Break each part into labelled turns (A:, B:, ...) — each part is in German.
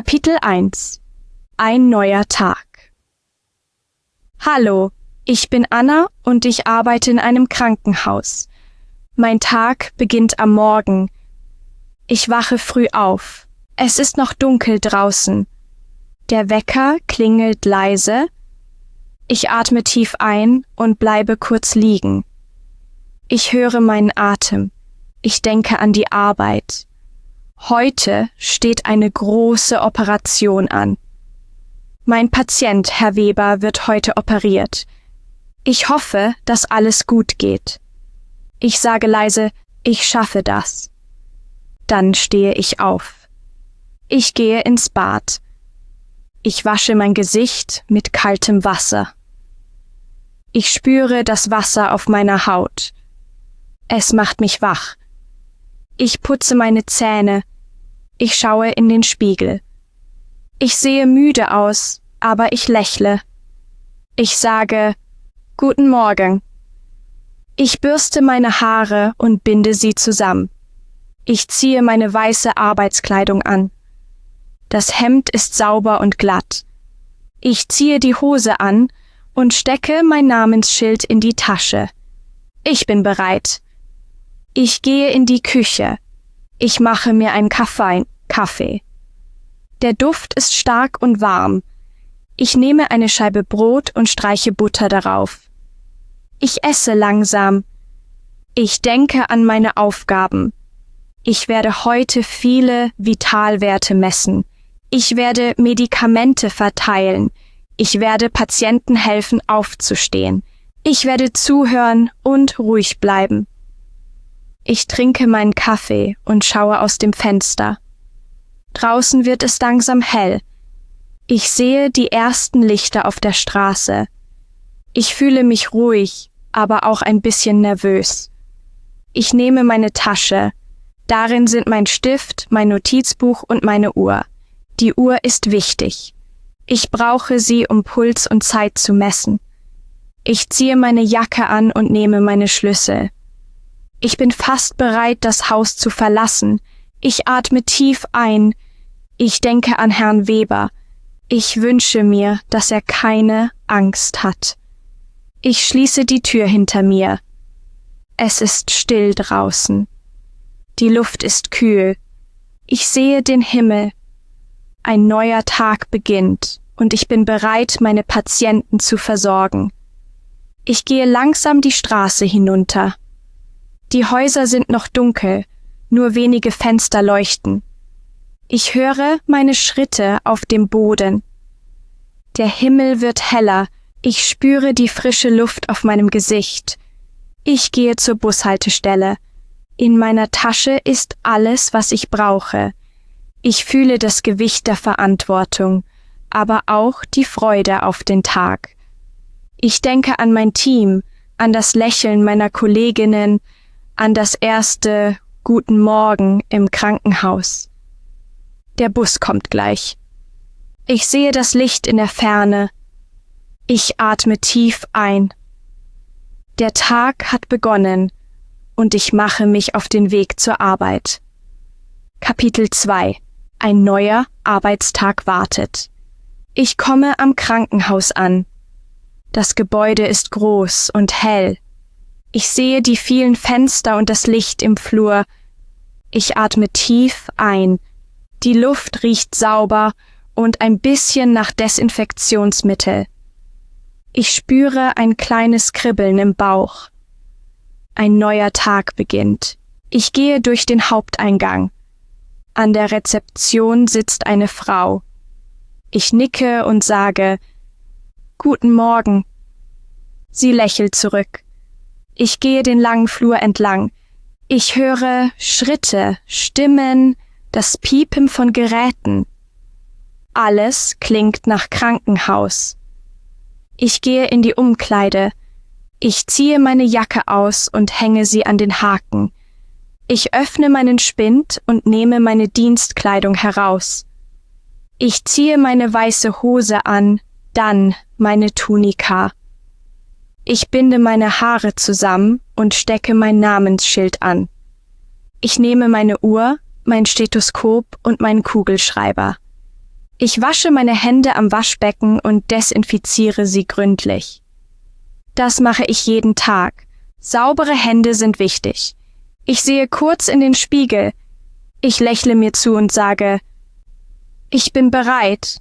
A: Kapitel 1 – Ein neuer Tag. Hallo, ich bin Anna und ich arbeite in einem Krankenhaus. Mein Tag beginnt am Morgen. Ich wache früh auf. Es ist noch dunkel draußen. Der Wecker klingelt leise. Ich atme tief ein und bleibe kurz liegen. Ich höre meinen Atem. Ich denke an die Arbeit. Heute steht eine große Operation an. Mein Patient, Herr Weber, wird heute operiert. Ich hoffe, dass alles gut geht. Ich sage leise, ich schaffe das. Dann stehe ich auf. Ich gehe ins Bad. Ich wasche mein Gesicht mit kaltem Wasser. Ich spüre das Wasser auf meiner Haut. Es macht mich wach. Ich putze meine Zähne. Ich schaue in den Spiegel. Ich sehe müde aus, aber ich lächle. Ich sage, Guten Morgen. Ich bürste meine Haare und binde sie zusammen. Ich ziehe meine weiße Arbeitskleidung an. Das Hemd ist sauber und glatt. Ich ziehe die Hose an und stecke mein Namensschild in die Tasche. Ich bin bereit. Ich gehe in die Küche. Ich mache mir einen Kaffee. Der Duft ist stark und warm. Ich nehme eine Scheibe Brot und streiche Butter darauf. Ich esse langsam. Ich denke an meine Aufgaben. Ich werde heute viele Vitalwerte messen. Ich werde Medikamente verteilen. Ich werde Patienten helfen, aufzustehen. Ich werde zuhören und ruhig bleiben. Ich trinke meinen Kaffee und schaue aus dem Fenster. Draußen wird es langsam hell. Ich sehe die ersten Lichter auf der Straße. Ich fühle mich ruhig, aber auch ein bisschen nervös. Ich nehme meine Tasche. Darin sind mein Stift, mein Notizbuch und meine Uhr. Die Uhr ist wichtig. Ich brauche sie, um Puls und Zeit zu messen. Ich ziehe meine Jacke an und nehme meine Schlüssel. Ich bin fast bereit, das Haus zu verlassen. Ich atme tief ein. Ich denke an Herrn Weber. Ich wünsche mir, dass er keine Angst hat. Ich schließe die Tür hinter mir. Es ist still draußen. Die Luft ist kühl. Ich sehe den Himmel. Ein neuer Tag beginnt und ich bin bereit, meine Patienten zu versorgen. Ich gehe langsam die Straße hinunter. Die Häuser sind noch dunkel, nur wenige Fenster leuchten. Ich höre meine Schritte auf dem Boden. Der Himmel wird heller, ich spüre die frische Luft auf meinem Gesicht. Ich gehe zur Bushaltestelle. In meiner Tasche ist alles, was ich brauche. Ich fühle das Gewicht der Verantwortung, aber auch die Freude auf den Tag. Ich denke an mein Team, an das Lächeln meiner Kolleginnen, an das erste Guten Morgen im Krankenhaus. Der Bus kommt gleich. Ich sehe das Licht in der Ferne. Ich atme tief ein. Der Tag hat begonnen und ich mache mich auf den Weg zur Arbeit. Kapitel 2 – Ein neuer Arbeitstag wartet. Ich komme am Krankenhaus an. Das Gebäude ist groß und hell. Ich sehe die vielen Fenster und das Licht im Flur. Ich atme tief ein. Die Luft riecht sauber und ein bisschen nach Desinfektionsmittel. Ich spüre ein kleines Kribbeln im Bauch. Ein neuer Tag beginnt. Ich gehe durch den Haupteingang. An der Rezeption sitzt eine Frau. Ich nicke und sage, Guten Morgen. Sie lächelt zurück. Ich gehe den langen Flur entlang. Ich höre Schritte, Stimmen, das Piepen von Geräten. Alles klingt nach Krankenhaus. Ich gehe in die Umkleide. Ich ziehe meine Jacke aus und hänge sie an den Haken. Ich öffne meinen Spind und nehme meine Dienstkleidung heraus. Ich ziehe meine weiße Hose an, dann meine Tunika. Ich binde meine Haare zusammen und stecke mein Namensschild an. Ich nehme meine Uhr, mein Stethoskop und meinen Kugelschreiber. Ich wasche meine Hände am Waschbecken und desinfiziere sie gründlich. Das mache ich jeden Tag. Saubere Hände sind wichtig. Ich sehe kurz in den Spiegel. Ich lächle mir zu und sage, ich bin bereit.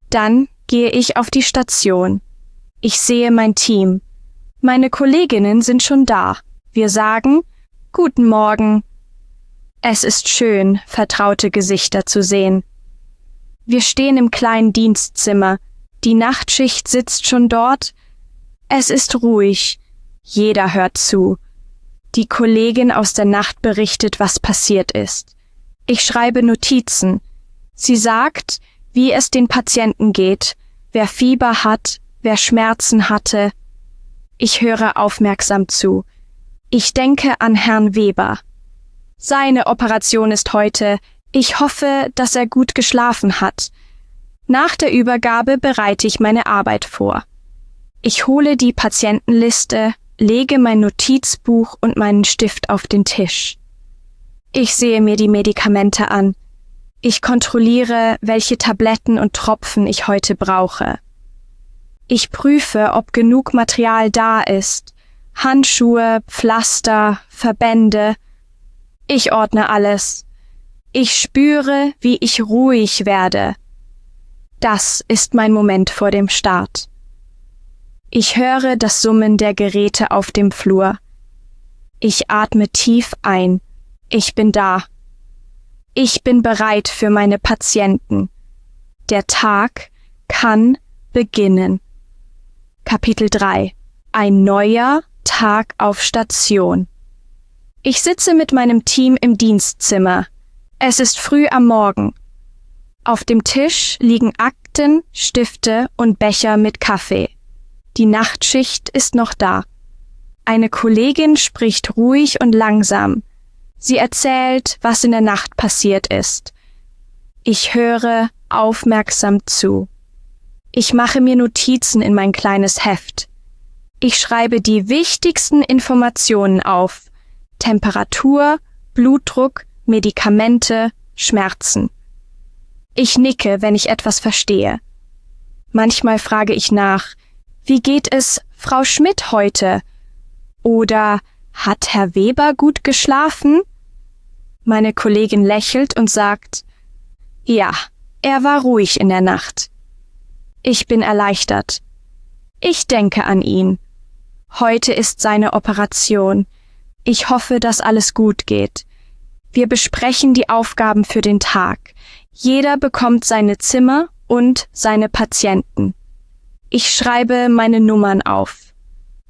A: Dann gehe ich auf die Station. Ich sehe mein Team. Meine Kolleginnen sind schon da. Wir sagen, Guten Morgen. Es ist schön, vertraute Gesichter zu sehen. Wir stehen im kleinen Dienstzimmer. Die Nachtschicht sitzt schon dort. Es ist ruhig. Jeder hört zu. Die Kollegin aus der Nacht berichtet, was passiert ist. Ich schreibe Notizen. Sie sagt, wie es den Patienten geht, wer Fieber hat, wer Schmerzen hatte. Ich höre aufmerksam zu. Ich denke an Herrn Weber. Seine Operation ist heute. Ich hoffe, dass er gut geschlafen hat. Nach der Übergabe bereite ich meine Arbeit vor. Ich hole die Patientenliste, lege mein Notizbuch und meinen Stift auf den Tisch. Ich sehe mir die Medikamente an. Ich kontrolliere, welche Tabletten und Tropfen ich heute brauche. Ich prüfe, ob genug Material da ist. Handschuhe, Pflaster, Verbände. Ich ordne alles. Ich spüre, wie ich ruhig werde. Das ist mein Moment vor dem Start. Ich höre das Summen der Geräte auf dem Flur. Ich atme tief ein. Ich bin da. Ich bin bereit für meine Patienten. Der Tag kann beginnen. Kapitel 3. Ein neuer Tag auf Station. Ich sitze mit meinem Team im Dienstzimmer. Es ist früh am Morgen. Auf dem Tisch liegen Akten, Stifte und Becher mit Kaffee. Die Nachtschicht ist noch da. Eine Kollegin spricht ruhig und langsam. Sie erzählt, was in der Nacht passiert ist. Ich höre aufmerksam zu. Ich mache mir Notizen in mein kleines Heft. Ich schreibe die wichtigsten Informationen auf. Temperatur, Blutdruck, Medikamente, Schmerzen. Ich nicke, wenn ich etwas verstehe. Manchmal frage ich nach, wie geht es Frau Schmidt heute? Oder hat Herr Weber gut geschlafen? Meine Kollegin lächelt und sagt, ja, er war ruhig in der Nacht. Ich bin erleichtert. Ich denke an ihn. Heute ist seine Operation. Ich hoffe, dass alles gut geht. Wir besprechen die Aufgaben für den Tag. Jeder bekommt seine Zimmer und seine Patienten. Ich schreibe meine Nummern auf.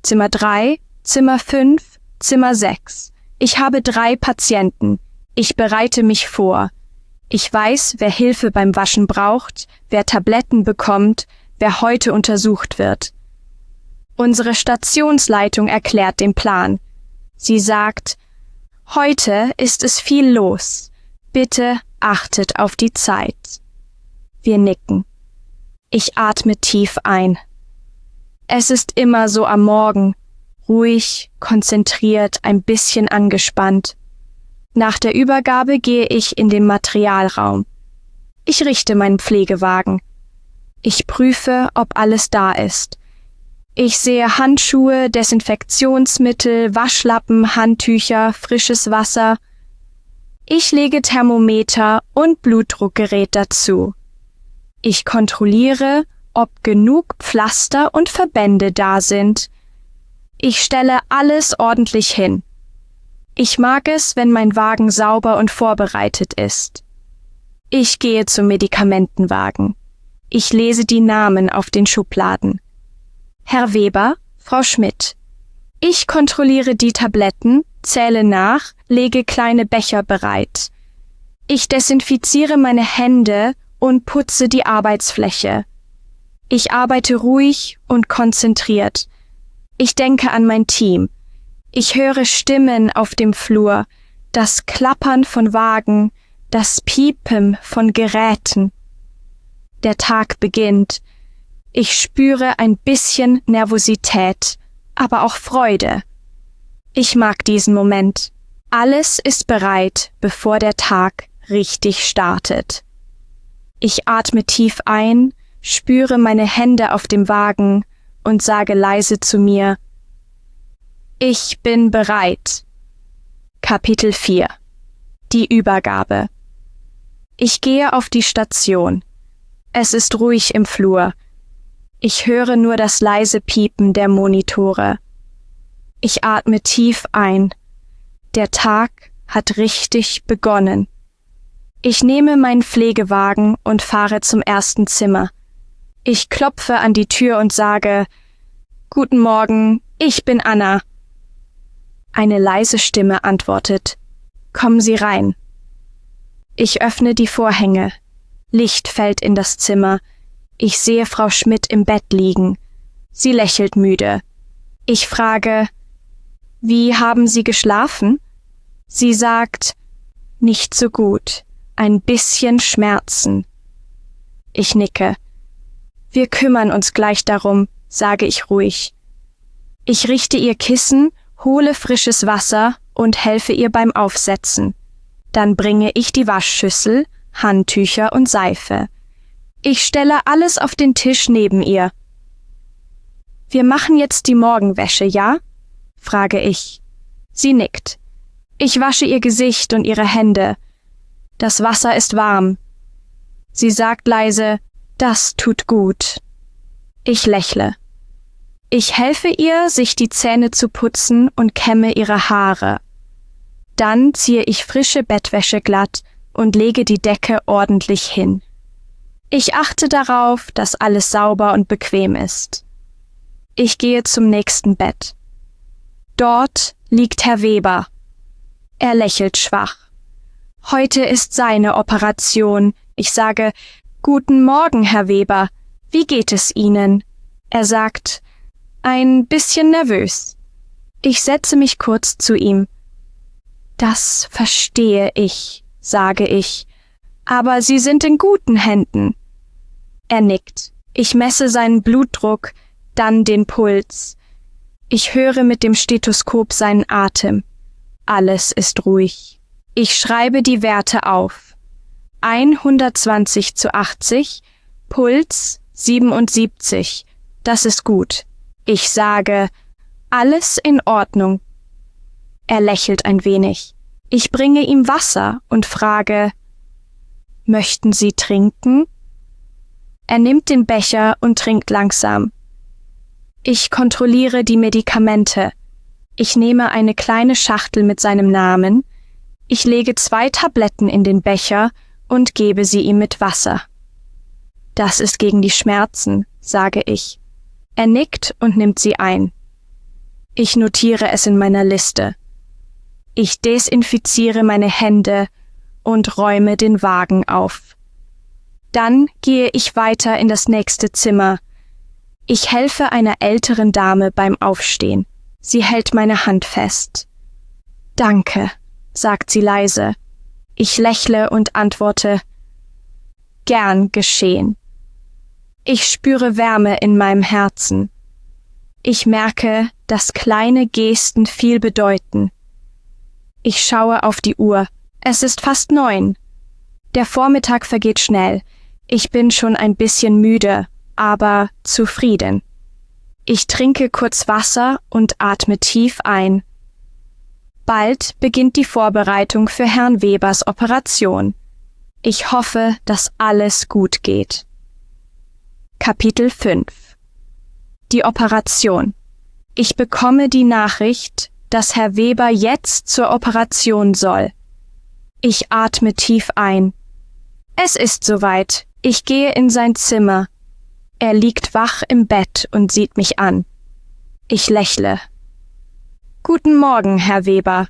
A: Zimmer 3, Zimmer 5, Zimmer 6. Ich habe 3 Patienten. Ich bereite mich vor. Ich weiß, wer Hilfe beim Waschen braucht, wer Tabletten bekommt, wer heute untersucht wird. Unsere Stationsleitung erklärt den Plan. Sie sagt, heute ist es viel los. Bitte achtet auf die Zeit. Wir nicken. Ich atme tief ein. Es ist immer so am Morgen, ruhig, konzentriert, ein bisschen angespannt. Nach der Übergabe gehe ich in den Materialraum. Ich richte meinen Pflegewagen. Ich prüfe, ob alles da ist. Ich sehe Handschuhe, Desinfektionsmittel, Waschlappen, Handtücher, frisches Wasser. Ich lege Thermometer und Blutdruckgerät dazu. Ich kontrolliere, ob genug Pflaster und Verbände da sind. Ich stelle alles ordentlich hin. Ich mag es, wenn mein Wagen sauber und vorbereitet ist. Ich gehe zum Medikamentenwagen. Ich lese die Namen auf den Schubladen. Herr Weber, Frau Schmidt. Ich kontrolliere die Tabletten, zähle nach, lege kleine Becher bereit. Ich desinfiziere meine Hände und putze die Arbeitsfläche. Ich arbeite ruhig und konzentriert. Ich denke an mein Team. Ich höre Stimmen auf dem Flur, das Klappern von Wagen, das Piepen von Geräten. Der Tag beginnt. Ich spüre ein bisschen Nervosität, aber auch Freude. Ich mag diesen Moment. Alles ist bereit, bevor der Tag richtig startet. Ich atme tief ein, spüre meine Hände auf dem Wagen und sage leise zu mir: Ich bin bereit. Kapitel 4. Die Übergabe. Ich gehe auf die Station. Es ist ruhig im Flur. Ich höre nur das leise Piepen der Monitore. Ich atme tief ein. Der Tag hat richtig begonnen. Ich nehme meinen Pflegewagen und fahre zum ersten Zimmer. Ich klopfe an die Tür und sage: Guten Morgen, ich bin Anna. Eine leise Stimme antwortet: Kommen Sie rein. Ich öffne die Vorhänge. Licht fällt in das Zimmer. Ich sehe Frau Schmidt im Bett liegen. Sie lächelt müde. Ich frage: Wie haben Sie geschlafen? Sie sagt: Nicht so gut. Ein bisschen Schmerzen. Ich nicke. Wir kümmern uns gleich darum, sage ich ruhig. Ich richte ihr Kissen, hole frisches Wasser und helfe ihr beim Aufsetzen. Dann bringe ich die Waschschüssel, Handtücher und Seife. Ich stelle alles auf den Tisch neben ihr. Wir machen jetzt die Morgenwäsche, ja? Frage ich. Sie nickt. Ich wasche ihr Gesicht und ihre Hände. Das Wasser ist warm. Sie sagt leise: Das tut gut. Ich lächle. Ich helfe ihr, sich die Zähne zu putzen und kämme ihre Haare. Dann ziehe ich frische Bettwäsche glatt und lege die Decke ordentlich hin. Ich achte darauf, dass alles sauber und bequem ist. Ich gehe zum nächsten Bett. Dort liegt Herr Weber. Er lächelt schwach. Heute ist seine Operation. Ich sage: Guten Morgen, Herr Weber. Wie geht es Ihnen? Er sagt: Ein bisschen nervös. Ich setze mich kurz zu ihm. Das verstehe ich, sage ich. Aber Sie sind in guten Händen. Er nickt. Ich messe seinen Blutdruck, dann den Puls. Ich höre mit dem Stethoskop seinen Atem. Alles ist ruhig. Ich schreibe die Werte auf. 120/80, Puls 77. Das ist gut. Ich sage: Alles in Ordnung. Er lächelt ein wenig. Ich bringe ihm Wasser und frage: Möchten Sie trinken? Er nimmt den Becher und trinkt langsam. Ich kontrolliere die Medikamente. Ich nehme eine kleine Schachtel mit seinem Namen. Ich lege 2 Tabletten in den Becher und gebe sie ihm mit Wasser. Das ist gegen die Schmerzen, sage ich. Er nickt und nimmt sie ein. Ich notiere es in meiner Liste. Ich desinfiziere meine Hände und räume den Wagen auf. Dann gehe ich weiter in das nächste Zimmer. Ich helfe einer älteren Dame beim Aufstehen. Sie hält meine Hand fest. Danke, sagt sie leise. Ich lächle und antworte: Gern geschehen. Ich spüre Wärme in meinem Herzen. Ich merke, dass kleine Gesten viel bedeuten. Ich schaue auf die Uhr. Es ist fast 9. Der Vormittag vergeht schnell. Ich bin schon ein bisschen müde, aber zufrieden. Ich trinke kurz Wasser und atme tief ein. Bald beginnt die Vorbereitung für Herrn Webers Operation. Ich hoffe, dass alles gut geht. Kapitel 5. Die Operation. Ich bekomme die Nachricht, dass Herr Weber jetzt zur Operation soll. Ich atme tief ein. Es ist soweit. Ich gehe in sein Zimmer. Er liegt wach im Bett und sieht mich an. Ich lächle. Guten Morgen, Herr Weber.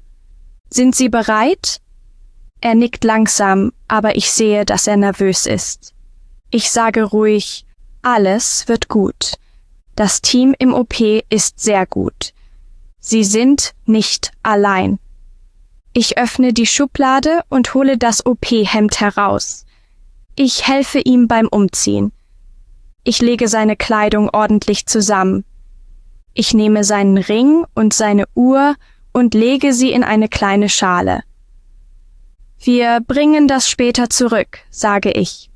A: Sind Sie bereit? Er nickt langsam, aber ich sehe, dass er nervös ist. Ich sage ruhig: Alles wird gut. Das Team im OP ist sehr gut. Sie sind nicht allein. Ich öffne die Schublade und hole das OP-Hemd heraus. Ich helfe ihm beim Umziehen. Ich lege seine Kleidung ordentlich zusammen. Ich nehme seinen Ring und seine Uhr und lege sie in eine kleine Schale. Wir bringen das später zurück, sage ich.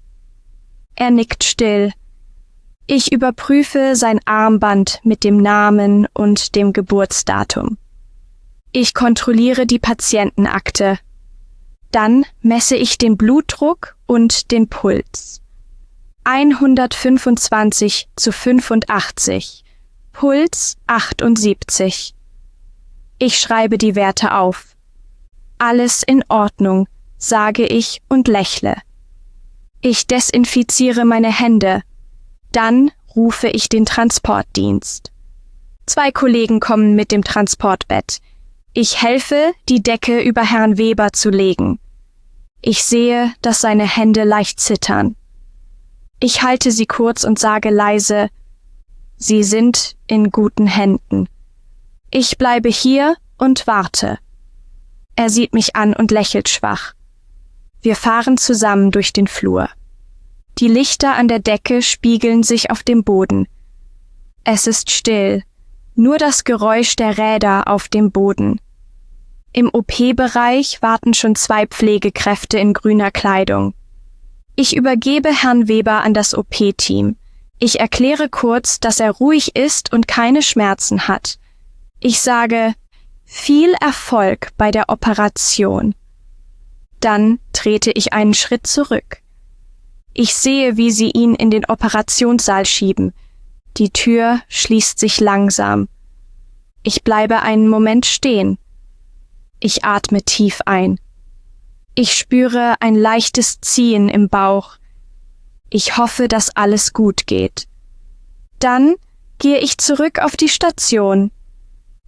A: Er nickt still. Ich überprüfe sein Armband mit dem Namen und dem Geburtsdatum. Ich kontrolliere die Patientenakte. Dann messe ich den Blutdruck und den Puls. 125/85, Puls 78. Ich schreibe die Werte auf. Alles in Ordnung, sage ich und lächle. Ich desinfiziere meine Hände. Dann rufe ich den Transportdienst. 2 Kollegen kommen mit dem Transportbett. Ich helfe, die Decke über Herrn Weber zu legen. Ich sehe, dass seine Hände leicht zittern. Ich halte sie kurz und sage leise, Sie sind in guten Händen. Ich bleibe hier und warte. Er sieht mich an und lächelt schwach. Wir fahren zusammen durch den Flur. Die Lichter an der Decke spiegeln sich auf dem Boden. Es ist still, nur das Geräusch der Räder auf dem Boden. Im OP-Bereich warten schon 2 Pflegekräfte in grüner Kleidung. Ich übergebe Herrn Weber an das OP-Team. Ich erkläre kurz, dass er ruhig ist und keine Schmerzen hat. Ich sage, viel Erfolg bei der Operation. Dann trete ich einen Schritt zurück. Ich sehe, wie sie ihn in den Operationssaal schieben. Die Tür schließt sich langsam. Ich bleibe einen Moment stehen. Ich atme tief ein. Ich spüre ein leichtes Ziehen im Bauch. Ich hoffe, dass alles gut geht. Dann gehe ich zurück auf die Station.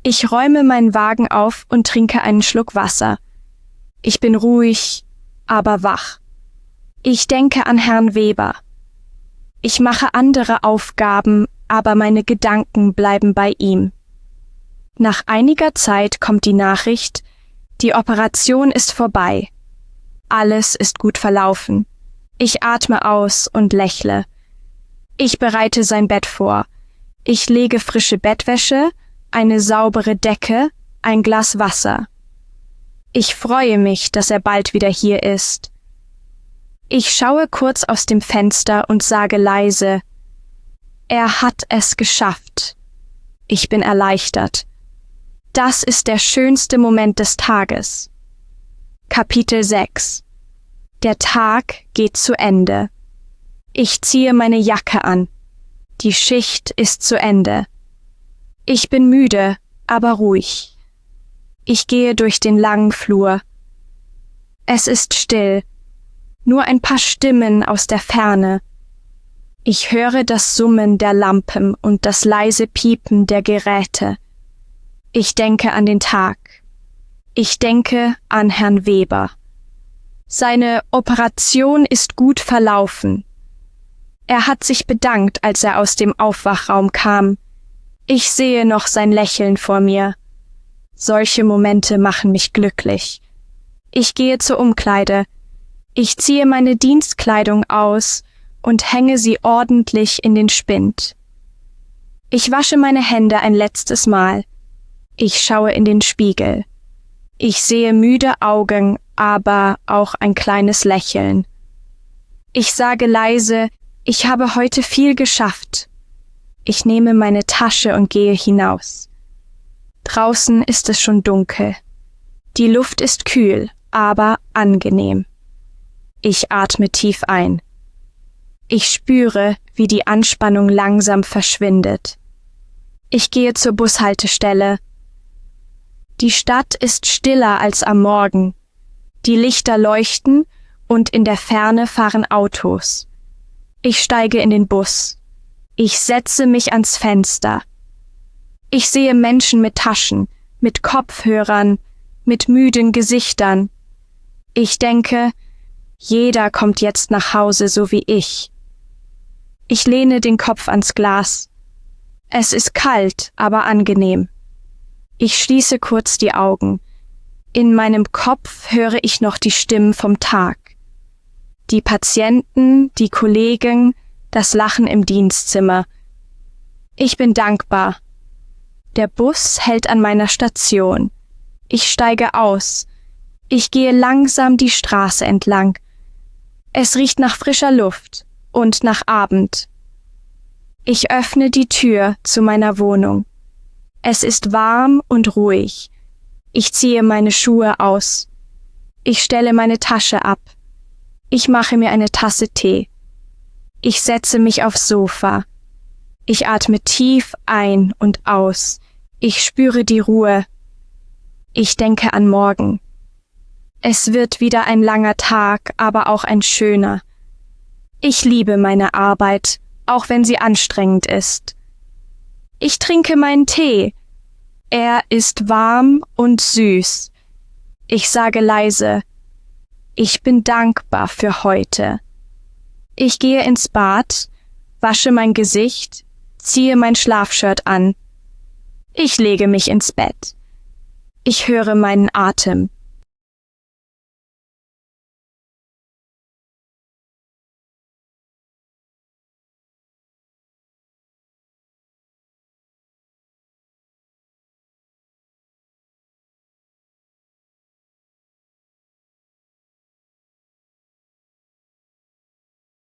A: Ich räume meinen Wagen auf und trinke einen Schluck Wasser. Ich bin ruhig, aber wach. Ich denke an Herrn Weber. Ich mache andere Aufgaben, aber meine Gedanken bleiben bei ihm. Nach einiger Zeit kommt die Nachricht, die Operation ist vorbei. Alles ist gut verlaufen. Ich atme aus und lächle. Ich bereite sein Bett vor. Ich lege frische Bettwäsche, eine saubere Decke, ein Glas Wasser. Ich freue mich, dass er bald wieder hier ist. Ich schaue kurz aus dem Fenster und sage leise, er hat es geschafft. Ich bin erleichtert. Das ist der schönste Moment des Tages. Kapitel 6. Der Tag geht zu Ende. Ich ziehe meine Jacke an. Die Schicht ist zu Ende. Ich bin müde, aber ruhig. Ich gehe durch den langen Flur. Es ist still. Nur ein paar Stimmen aus der Ferne. Ich höre das Summen der Lampen und das leise Piepen der Geräte. Ich denke an den Tag. Ich denke an Herrn Weber. Seine Operation ist gut verlaufen. Er hat sich bedankt, als er aus dem Aufwachraum kam. Ich sehe noch sein Lächeln vor mir. Solche Momente machen mich glücklich. Ich gehe zur Umkleide. Ich ziehe meine Dienstkleidung aus und hänge sie ordentlich in den Spind. Ich wasche meine Hände ein letztes Mal. Ich schaue in den Spiegel. Ich sehe müde Augen, aber auch ein kleines Lächeln. Ich sage leise, ich habe heute viel geschafft. Ich nehme meine Tasche und gehe hinaus. Draußen ist es schon dunkel. Die Luft ist kühl, aber angenehm. Ich atme tief ein. Ich spüre, wie die Anspannung langsam verschwindet. Ich gehe zur Bushaltestelle. Die Stadt ist stiller als am Morgen. Die Lichter leuchten und in der Ferne fahren Autos. Ich steige in den Bus. Ich setze mich ans Fenster. Ich sehe Menschen mit Taschen, mit Kopfhörern, mit müden Gesichtern. Ich denke, jeder kommt jetzt nach Hause so wie ich. Ich lehne den Kopf ans Glas. Es ist kalt, aber angenehm. Ich schließe kurz die Augen. In meinem Kopf höre ich noch die Stimmen vom Tag. Die Patienten, die Kollegen, das Lachen im Dienstzimmer. Ich bin dankbar. Der Bus hält an meiner Station. Ich steige aus. Ich gehe langsam die Straße entlang. Es riecht nach frischer Luft und nach Abend. Ich öffne die Tür zu meiner Wohnung. Es ist warm und ruhig. Ich ziehe meine Schuhe aus. Ich stelle meine Tasche ab. Ich mache mir eine Tasse Tee. Ich setze mich aufs Sofa. Ich atme tief ein und aus. Ich spüre die Ruhe. Ich denke an morgen. Es wird wieder ein langer Tag, aber auch ein schöner. Ich liebe meine Arbeit, auch wenn sie anstrengend ist. Ich trinke meinen Tee. Er ist warm und süß. Ich sage leise, ich bin dankbar für heute. Ich gehe ins Bad, wasche mein Gesicht, ziehe mein Schlafshirt an. Ich lege mich ins Bett. Ich höre meinen Atem.